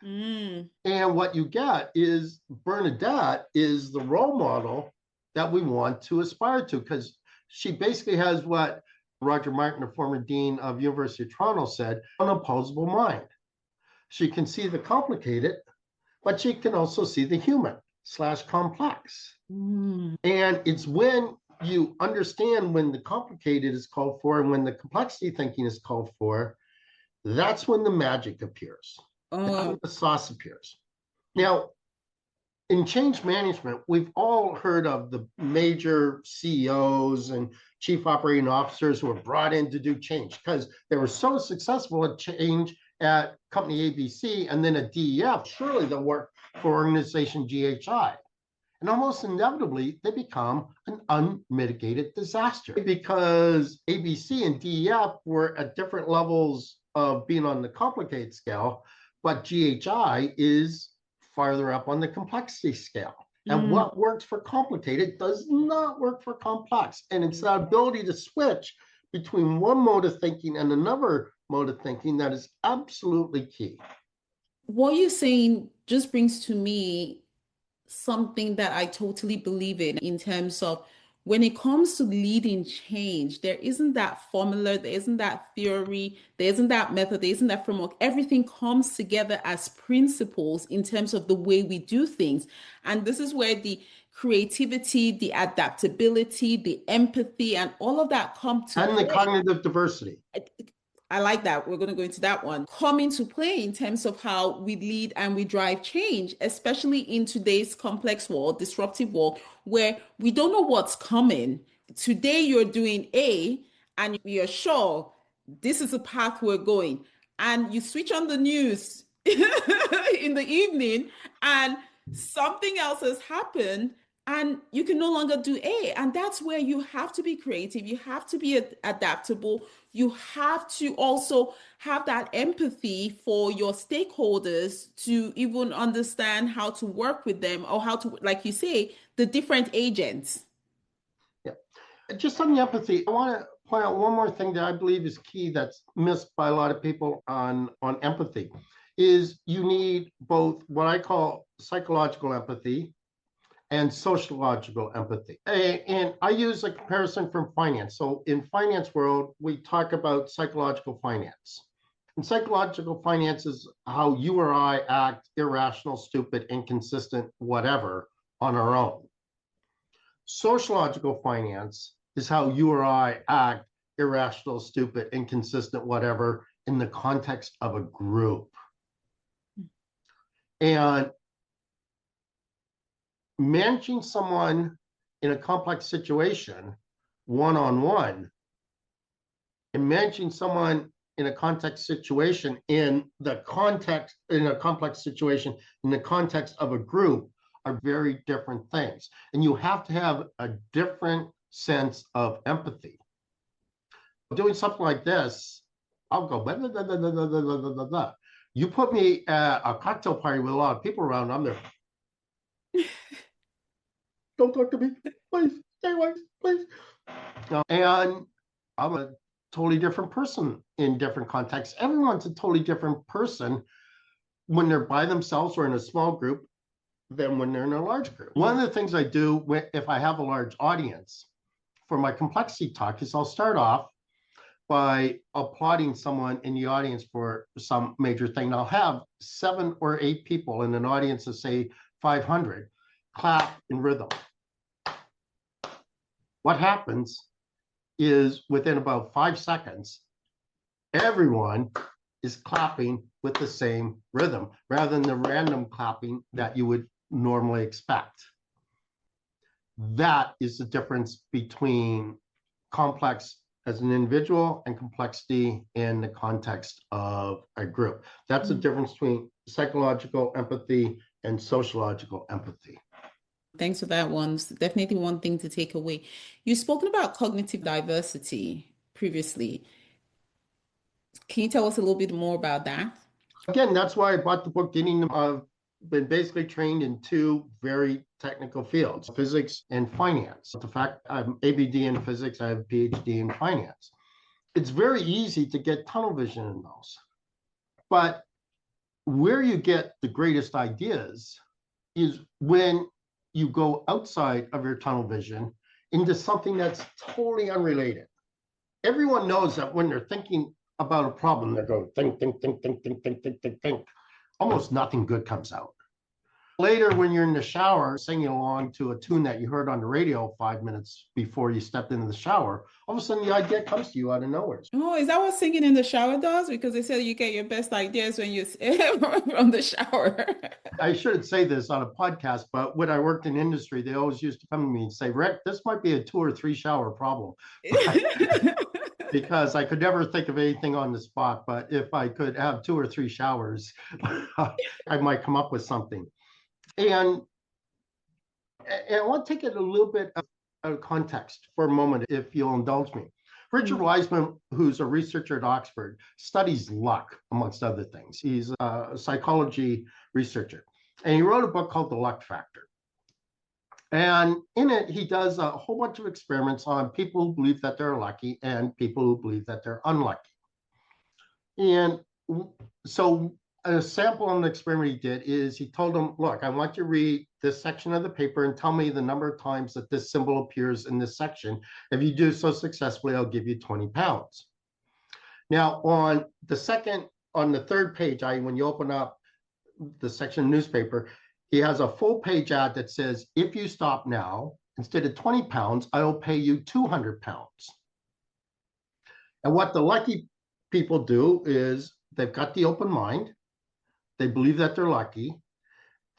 And what you get is Bernadette is the role model that we want to aspire to, because she basically has what Roger Martin, the former dean of University of Toronto, said, an opposable mind. She can see the complicated, but she can also see the human / complex. And it's when you understand when the complicated is called for and when the complexity thinking is called for, that's when the magic appears. That's when the sauce appears. Now, in change management, we've all heard of the major CEOs and chief operating officers who were brought in to do change because they were so successful at change at company ABC and then at DEF. Surely they'll work for organization GHI. And almost inevitably, they become an unmitigated disaster because ABC and DEF were at different levels of being on the complicated scale, but GHI is farther up on the complexity scale. And what works for complicated does not work for complex. And it's that ability to switch between one mode of thinking and another mode of thinking that is absolutely key. What you're saying just brings to me something that I totally believe in terms of when it comes to leading change, there isn't that formula, there isn't that theory, there isn't that method, there isn't that framework. Everything comes together as principles in terms of the way we do things. And this is where the creativity, the adaptability, the empathy, and all of that come to And the play. cognitive diversity. I like that. We're going to go into that one. Come into play in terms of how we lead and we drive change, especially in today's complex world, disruptive world, where we don't know what's coming. Today you're doing A and you're sure this is the path we're going. And you switch on the news in the evening and something else has happened and you can no longer do A. And that's where you have to be creative. You have to be adaptable. You have to also have that empathy for your stakeholders to even understand how to work with them or how to, like you say, the different agents. Yeah. Just on the empathy, I want to point out one more thing that I believe is key that's missed by a lot of people on empathy is you need both what I call psychological empathy and sociological empathy. And I use a comparison from finance. So in finance world, we talk about psychological finance. And psychological finance is how you or I act irrational, stupid, inconsistent, whatever on our own. Sociological finance is how you or I act irrational, stupid, inconsistent, whatever in the context of a group. And managing someone in a complex situation one-on-one and managing someone in a context situation in a complex situation in the context of a group are very different things. And you have to have a different sense of empathy. Doing something like this, I'll go blah, blah, blah, blah, blah, blah, blah, blah, blah. You put me at a cocktail party with a lot of people around, I'm there. Don't talk to me, please. Stay away, please. And I'm a totally different person in different contexts. Everyone's a totally different person when they're by themselves or in a small group than when they're in a large group. One of the things I do if I have a large audience for my complexity talk is I'll start off by applauding someone in the audience for some major thing. I'll have 7 or 8 people in an audience of say 500 clap in rhythm. What happens is within about 5 seconds, everyone is clapping with the same rhythm rather than the random clapping that you would normally expect. That is the difference between complex as an individual and complexity in the context of a group. That's the difference between psychological empathy and sociological empathy. Thanks for that one. It's definitely one thing to take away. You've spoken about cognitive diversity previously. Can you tell us a little bit more about that? Again, that's why I bought the book, I've been basically trained in two very technical fields, physics and finance. The fact I'm ABD in physics, I have a PhD in finance. It's very easy to get tunnel vision in those. But where you get the greatest ideas is when you go outside of your tunnel vision into something that's totally unrelated. Everyone knows that when they're thinking about a problem, they're going think. Almost nothing good comes out. Later, when you're in the shower, singing along to a tune that you heard on the radio 5 minutes before you stepped into the shower, all of a sudden the idea comes to you out of nowhere. Oh, is that what singing in the shower does? Because they say you get your best ideas when you from the shower. I shouldn't say this on a podcast, but when I worked in industry, they always used to come to me and say, Rick, this might be a 2 or 3 shower problem. Because I could never think of anything on the spot, but if I could have 2 or 3 showers, I might come up with something. And I want to take it a little bit out of context for a moment, if you'll indulge me. Richard Wiseman, who's a researcher at Oxford, studies luck, amongst other things. He's a psychology researcher. And he wrote a book called The Luck Factor. And in it, he does a whole bunch of experiments on people who believe that they're lucky and people who believe that they're unlucky. And so a sample on the experiment he did is he told them, look, I want you to read this section of the paper and tell me the number of times that this symbol appears in this section. If you do so successfully, I'll give you 20 pounds. Now, on the third page, when you open up the section of newspaper, he has a full page ad that says, if you stop now, instead of 20 pounds, I will pay you 200 pounds. And what the lucky people do is they've got the open mind. They believe that they're lucky.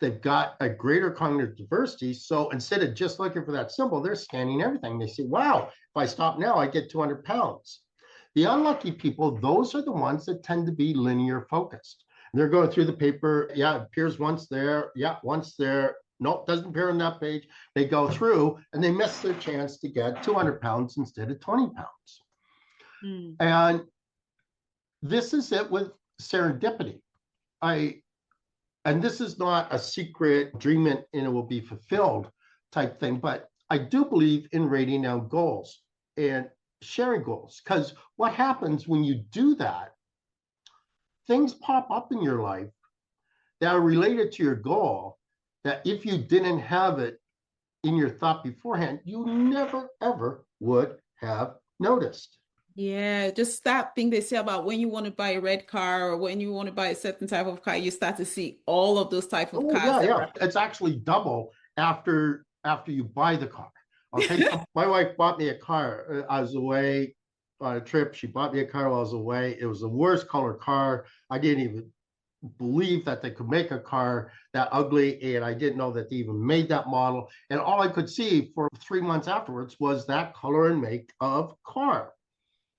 They've got a greater cognitive diversity. So instead of just looking for that symbol, they're scanning everything. They say, wow, if I stop now, I get 200 pounds. The unlucky people, those are the ones that tend to be linear focused. They're going through the paper. Yeah, it appears once there. Yeah, once there. Nope, doesn't appear on that page. They go through and they miss their chance to get 200 pounds instead of 20 pounds. And this is it with serendipity. And this is not a secret dream it and it will be fulfilled type thing, but I do believe in writing down goals and sharing goals, because what happens when you do that, things pop up in your life that are related to your goal that if you didn't have it in your thought beforehand, you never, ever would have noticed. Yeah, just that thing they say about when you want to buy a red car or when you want to buy a certain type of car, you start to see all of those type of cars. Yeah. It's actually double after you buy the car. Okay, my wife bought me a car. I was away on a trip. She bought me a car while I was away. It was the worst color car. I didn't even believe that they could make a car that ugly, and I didn't know that they even made that model. And all I could see for 3 months afterwards was that color and make of car.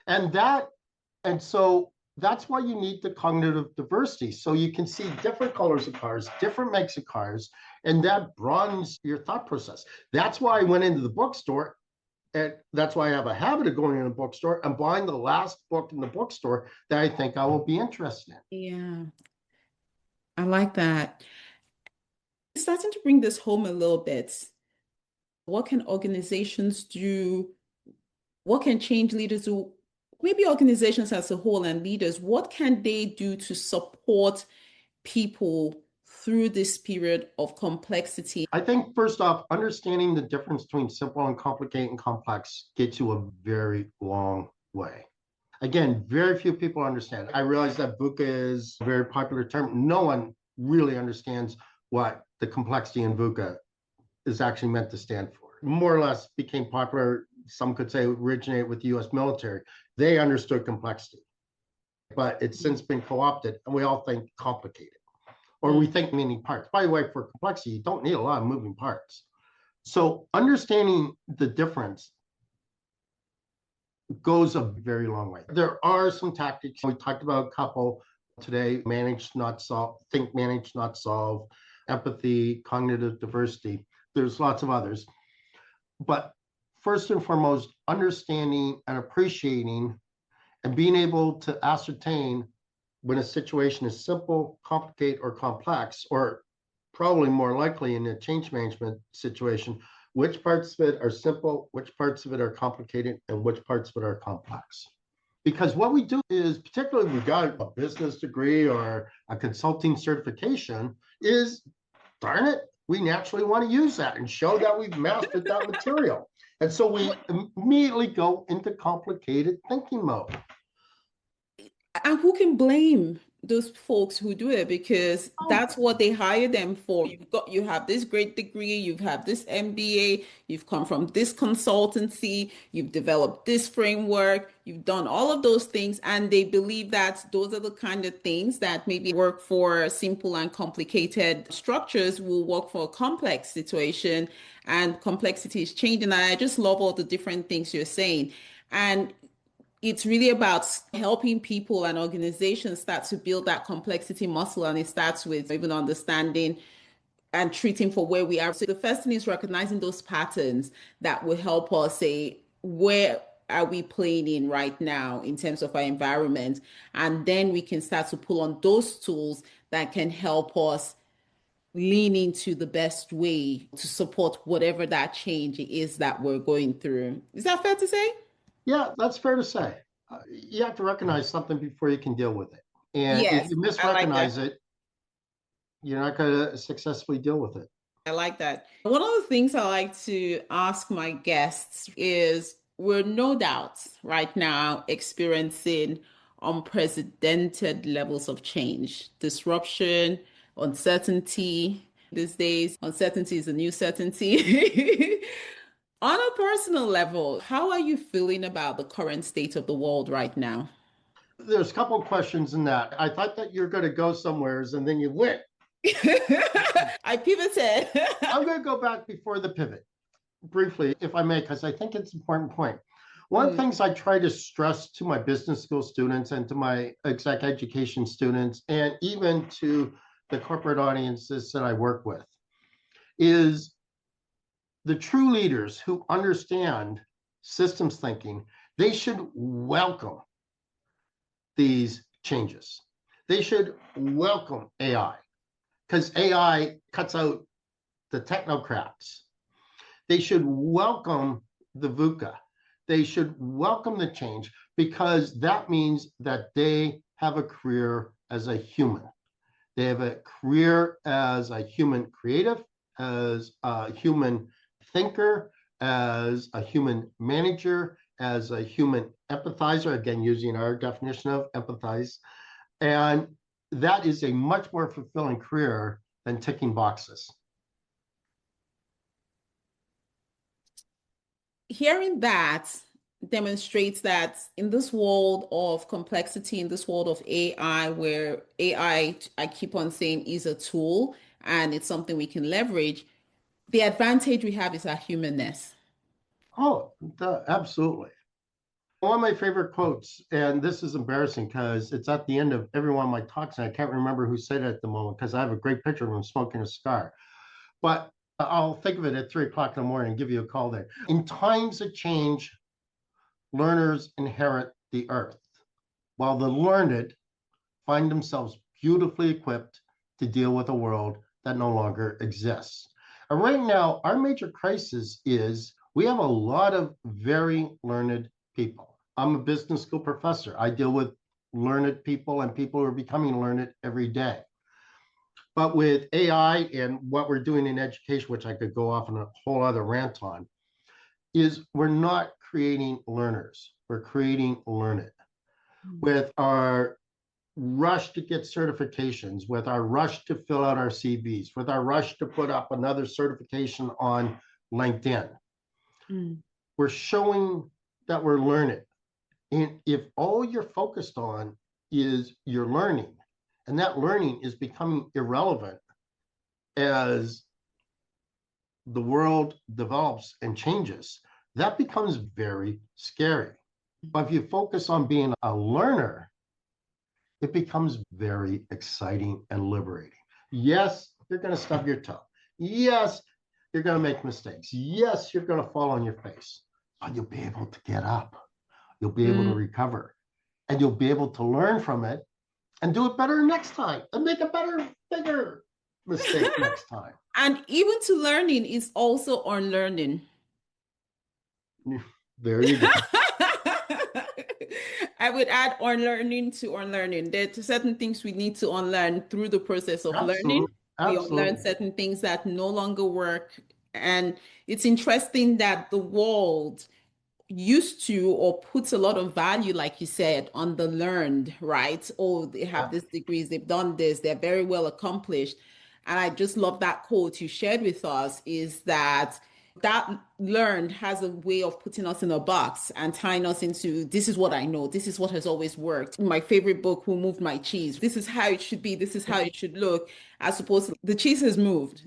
And so that's why you need the cognitive diversity. So you can see different colors of cars, different makes of cars, and that broadens your thought process. That's why I went into the bookstore. And that's why I have a habit of going in a bookstore and buying the last book in the bookstore that I think I will be interested in. Yeah, I like that. Starting to bring this home a little bit. What can organizations do? What can change leaders do? Maybe organizations as a whole and leaders, what can they do to support people through this period of complexity? I think first off, understanding the difference between simple and complicated and complex gets you a very long way. Again, very few people understand. I realize that VUCA is a very popular term. No one really understands what the complexity in VUCA is actually meant to stand for. More or less became popular. Some could say originated with the US military. They understood complexity, but it's since been co-opted and we all think complicated, or we think many parts. By the way, for complexity, you don't need a lot of moving parts. So understanding the difference goes a very long way. There are some tactics. We talked about a couple today: manage, not solve, think, manage, not solve, empathy, cognitive diversity. There's lots of others. But first and foremost, understanding and appreciating and being able to ascertain when a situation is simple, complicated, or complex, or probably more likely in a change management situation, which parts of it are simple, which parts of it are complicated, and which parts of it are complex. Because what we do is, particularly if we've got a business degree or a consulting certification, is darn it, we naturally want to use that and show that we've mastered that material. And so we immediately go into complicated thinking mode. And who can blame those folks who do it? Because that's what they hire them for. You have this great degree, you have this MBA, you've come from this consultancy, you've developed this framework, you've done all of those things, and they believe that those are the kind of things that maybe work for simple and complicated structures will work for a complex situation, and complexity is changing. And I just love all the different things you're saying. And it's really about helping people and organizations start to build that complexity muscle. And it starts with even understanding and treating for where we are. So the first thing is recognizing those patterns that will help us say, where are we playing in right now in terms of our environment? And then we can start to pull on those tools that can help us lean into the best way to support whatever that change is that we're going through. Is that fair to say? Yeah, that's fair to say. You have to recognize something before you can deal with it. And if Yes, you I like misrecognize that. it, you're not going to successfully deal with it. I like that. One of the things I like to ask my guests is we're no doubt right now experiencing unprecedented levels of change, disruption, uncertainty. These days, uncertainty is a new certainty. On a personal level, how are you feeling about the current state of the world right now? There's a couple of questions in that. I thought that you're going to go somewheres and then you went. I pivoted. I'm going to go back before the pivot briefly, if I may, because I think it's an important point. One of the Mm, things I try to stress to my business school students and to my exec education students, and even to the corporate audiences that I work with, is the true leaders who understand systems thinking, they should welcome these changes. They should welcome AI because AI cuts out the technocrats. They should welcome the VUCA. They should welcome the change because that means that they have a career as a human. They have a career as a human creative, as a human thinker, as a human manager, as a human empathizer, again, using our definition of empathize. And that is a much more fulfilling career than ticking boxes. Hearing that demonstrates that in this world of complexity, in this world of AI, where I keep on saying is a tool and it's something we can leverage, the advantage we have is our humanness. Oh, absolutely. One of my favorite quotes, and this is embarrassing because it's at the end of every one of my talks, and I can't remember who said it at the moment because I have a great picture of him smoking a cigar. But I'll think of it at 3 o'clock in the morning and give you a call there. In times of change, learners inherit the earth, while the learned find themselves beautifully equipped to deal with a world that no longer exists. And right now, our major crisis is we have a lot of very learned people. I'm a business school professor. I deal with learned people and people who are becoming learned every day. But with AI and what we're doing in education, which I could go off on a whole other rant on, is we're not creating learners, we're creating learned. With our rush to get certifications, with our rush to fill out our CVs, with our rush to put up another certification on LinkedIn, Mm. we're showing that we're learning. And if all you're focused on is your learning, and that learning is becoming irrelevant as the world develops and changes, that becomes very scary. But if you focus on being a learner, it becomes very exciting and liberating. Yes, you're going to stub your toe. Yes, you're going to make mistakes. Yes, you're going to fall on your face, but you'll be able to get up. You'll be able to Mm. recover and you'll be able to learn from it and do it better next time and make a better, bigger mistake next time. And even to learning is also unlearning. There you go. I would add unlearning to unlearning. There are certain things we need to unlearn through the process of learning. Absolutely. We unlearn Absolutely. certain things that no longer work. And it's interesting that the world used to or puts a lot of value, like you said, on the learned, right? Oh, they have Yeah. these degrees, they've done this, they're very well accomplished. And I just love that quote you shared with us is that learned has a way of putting us in a box and tying us into this is what I know, this is what has always worked. My favorite book, Who Moved My Cheese? This is how it should be, this is how it should look, as opposed to the cheese has moved.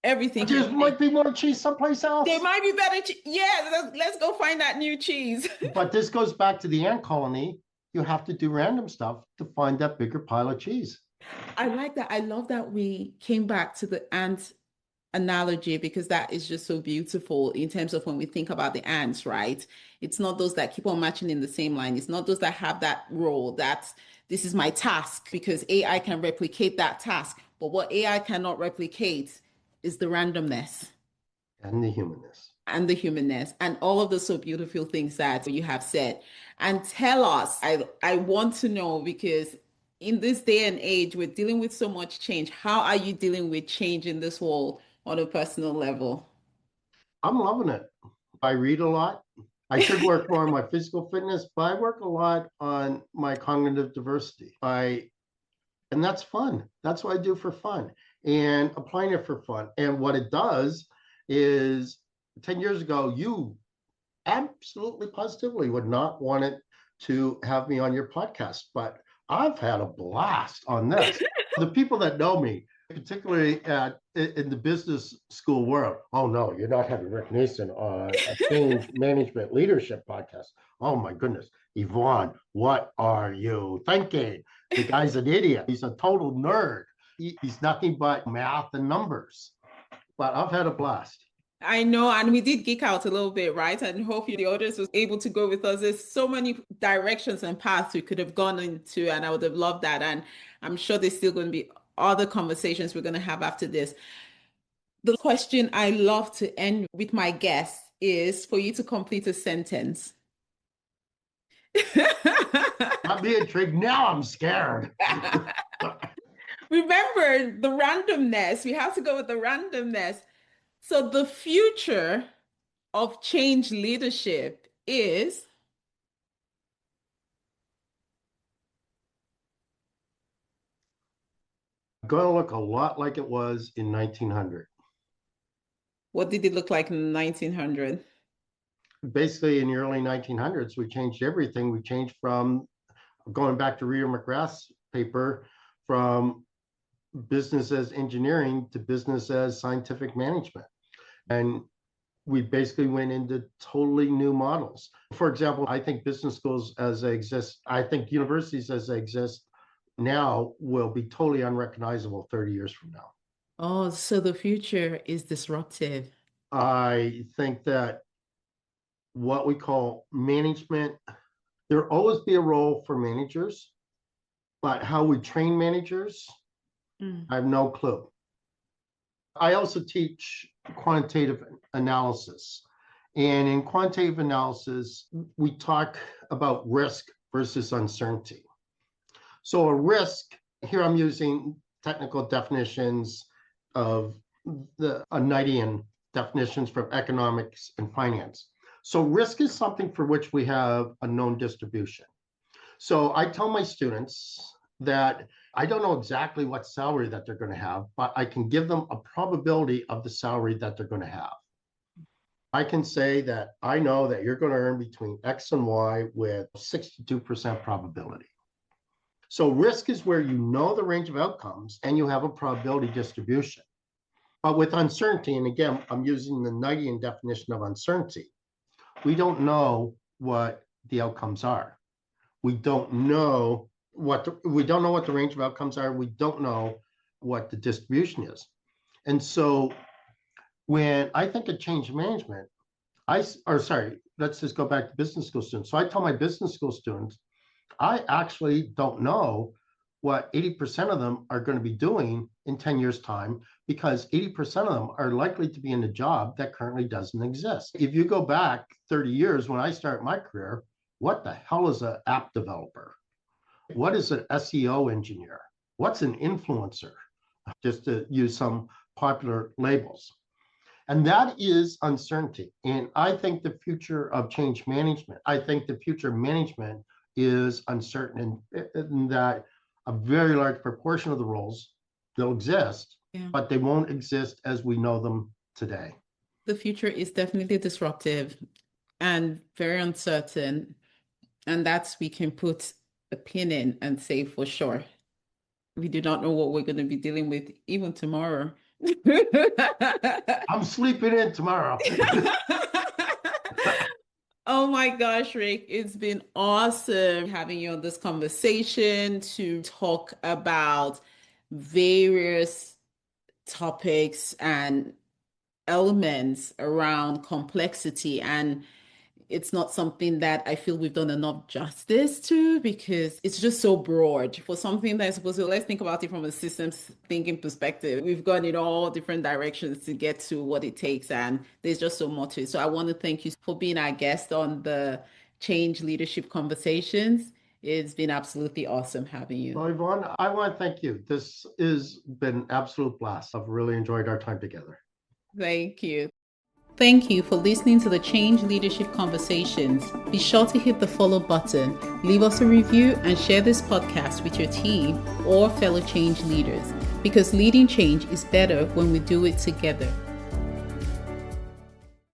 Everything But has there changed. might be more cheese someplace There else. might be better. Yeah, let's go find that new cheese. But this goes back to the ant colony. You have to do random stuff to find that bigger pile of cheese. I like that. I love that we came back to the ant analogy because that is just so beautiful in terms of when we think about the ants, right? It's not those that keep on matching in the same line. It's not those that have that role. That's this is my task because AI can replicate that task. But what AI cannot replicate is the randomness And the humanness. and the humanness and all of the so beautiful things that you have said. And tell us, I want to know because in this day and age, we're dealing with so much change. How are you dealing with change in this world on a personal level? I'm loving it. I read a lot. I should work more on my physical fitness, but I work a lot on my cognitive diversity. And that's fun. That's what I do for fun and applying it for fun. And what it does is 10 years ago, you absolutely positively would not want it to have me on your podcast, but I've had a blast on this. The people that know me, particularly in the business school world, oh no, you're not having Rick Nason on a change management leadership podcast. Oh my goodness, Yvonne, what are you thinking? The guy's an idiot. He's a total nerd. He's nothing but math and numbers. But I've had a blast. I know, and we did geek out a little bit, right? And hope the audience was able to go with us. There's so many directions and paths we could have gone into, and I would have loved that. And I'm sure there's still going to be other conversations we're going to have after this. The question I love to end with my guests is for you to complete a sentence. Not be intrigued. Now I'm scared. Remember the randomness. We have to go with the randomness. So the future of change leadership is Going to look a lot like it was in 1900. what did it look like in 1900? Basically, in the early 1900s, we changed everything. We changed from going back to Rita McGrath's paper from business as engineering to business as scientific management. And we basically went into totally new models. For example, I think business schools as they exist, I think universities as they exist now will be totally unrecognizable 30 years from now. Oh, so the future is disruptive. I think that what we call management, there'll always be a role for managers, but how we train managers, Mm. I have no clue. I also teach quantitative analysis. And in quantitative analysis, we talk about risk versus uncertainty. So a risk, here I'm using technical definitions of the Knightian definitions from economics and finance. So risk is something for which we have a known distribution. So I tell my students that I don't know exactly what salary that they're going to have, but I can give them a probability of the salary that they're going to have. I can say that I know that you're going to earn between X and Y with 62% probability. So risk is where you know the range of outcomes and you have a probability distribution. But with uncertainty, and again, I'm using the Knightian definition of uncertainty, we don't know what the outcomes are. We don't know what the range of outcomes are. We don't know what the distribution is. And so when I think of change management, let's just go back to business school students. So I tell my business school students, I actually don't know what 80% of them are going to be doing in 10 years' time, because 80% of them are likely to be in a job that currently doesn't exist. If you go back 30 years when I started my career, what the hell is an app developer? What is an SEO engineer? What's an influencer? Just to use some popular labels. And that is uncertainty. And I think the future of change management, I think the future of management is uncertain, in that a very large proportion of the roles they'll exist, but they won't exist as we know them today. The future is definitely disruptive and very uncertain. And that's, we can put a pin in and say for sure. We do not know what we're going to be dealing with even tomorrow. I'm sleeping in tomorrow. Oh my gosh, Rick, it's been awesome having you on this conversation to talk about various topics and elements around complexity. And it's not something that I feel we've done enough justice to, because it's just so broad for something that's supposed to, let's think about it from a systems thinking perspective. We've gone in all different directions to get to what it takes, and there's just so much to it. So I want to thank you for being our guest on the Change Leadership Conversations. It's been absolutely awesome having you. Well, Yvonne, I want to thank you. This has been an absolute blast. I've really enjoyed our time together. Thank you. Thank you for listening to the Change Leadership Conversations. Be sure to hit the follow button, leave us a review, and share this podcast with your team or fellow change leaders, because leading change is better when we do it together.